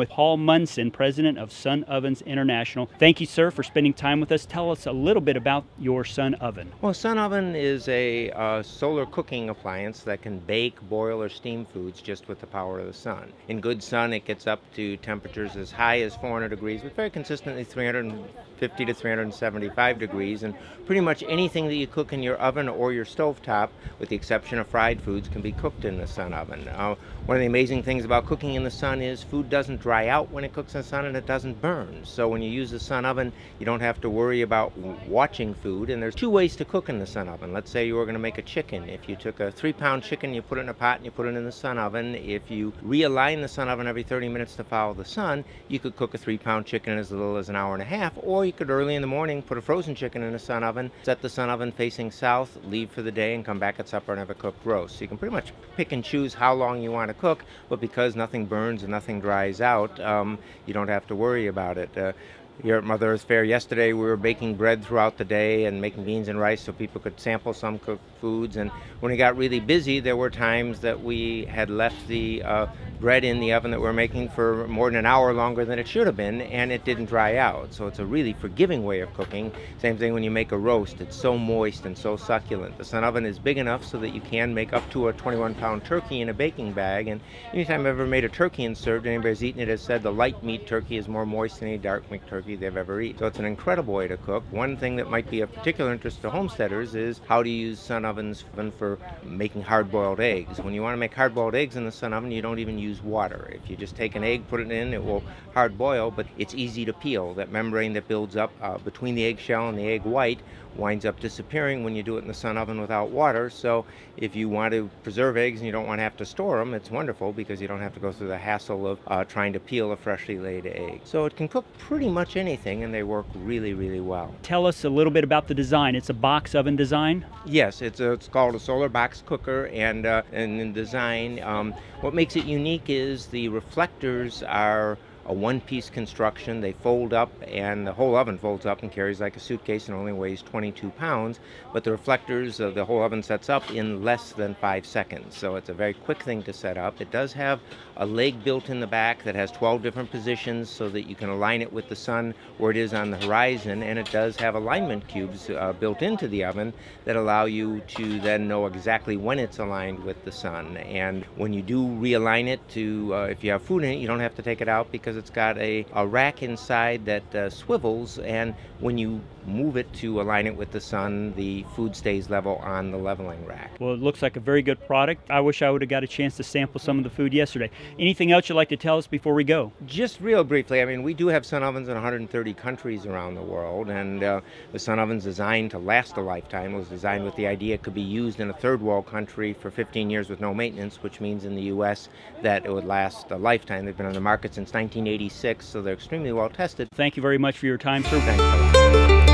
with Paul Munsen, president of Sun Ovens International. Thank you, sir, for spending time with us. Tell us a little bit about your Sun Oven. Well, Sun Oven is a solar cooking appliance that can bake, boil, or steam foods just with the power of the sun. In good sun, it gets up to temperatures as high as 400 degrees, but very consistently 350 to 375 degrees. And pretty much anything that you cook in your oven or your stovetop, with the exception of fried foods, can be cooked in the Sun Oven. One of the amazing things about cooking in the sun is food doesn't dry out when it cooks in the sun, and it doesn't burn. So when you use the Sun Oven, you don't have to worry about watching food. And there's two ways to cook in the Sun Oven. Let's say you were going to make a chicken. If you took a 3-pound chicken, you put it in a pot and you put it in the Sun Oven. If you realign the Sun Oven every 30 minutes to follow the sun, you could cook a 3-pound chicken in as little as an hour and a half. Or you could early in the morning put a frozen chicken in the Sun Oven, set the Sun Oven facing south, leave for the day, and come back at supper and have a cooked roast. So you can pretty much pick and choose how long you want to cook, but because nothing burns and nothing dries out, you don't have to worry about it. Here at Mother Earth Fair yesterday, we were baking bread throughout the day and making beans and rice so people could sample some cooked foods. And when it got really busy, there were times that we had left the bread in the oven that we're making for more than an hour longer than it should have been, and it didn't dry out. So it's a really forgiving way of cooking. Same thing when you make a roast. It's so moist and so succulent. The Sun Oven is big enough so that you can make up to a 21-pound turkey in a baking bag. And anytime I've ever made a turkey and served, anybody who's eaten it has said the light meat turkey is more moist than any dark meat turkey they've ever eaten. So it's an incredible way to cook. One thing that might be of particular interest to homesteaders is how to use Sun Ovens for making hard-boiled eggs. When you want to make hard-boiled eggs in the Sun Oven, you don't even use water. If you just take an egg, put it in, it will hard boil, but it's easy to peel. That membrane that builds up between the eggshell and the egg white winds up disappearing when you do it in the Sun Oven without water. So if you want to preserve eggs and you don't want to have to store them, it's wonderful because you don't have to go through the hassle of trying to peel a freshly laid egg. So it can cook pretty much anything, and they work really, really well. Tell us a little bit about the design. It's a box oven design? Yes, it's called a solar box cooker, and in design, what makes it unique is the reflectors are a one-piece construction. They fold up, and the whole oven folds up and carries like a suitcase and only weighs 22 pounds. But the reflectors, the whole oven sets up in less than 5 seconds. So it's a very quick thing to set up. It does have a leg built in the back that has 12 different positions so that you can align it with the sun where it is on the horizon. And it does have alignment cubes built into the oven that allow you to then know exactly when it's aligned with the sun. And when you do realign it to, if you have food in it, you don't have to take it out because it's got a rack inside that swivels, and when you move it to align it with the sun, the food stays level on the leveling rack. Well, it looks like a very good product. I wish I would have got a chance to sample some of the food yesterday. Anything else you'd like to tell us before we go? Just real briefly, I mean, we do have Sun Ovens in 130 countries around the world, and the Sun Oven's designed to last a lifetime. It was designed with the idea it could be used in a third world country for 15 years with no maintenance, which means in the U.S. that it would last a lifetime. They've been on the market since 1986, so they're extremely well tested. Thank you very much for your time, sir. Thanks a lot.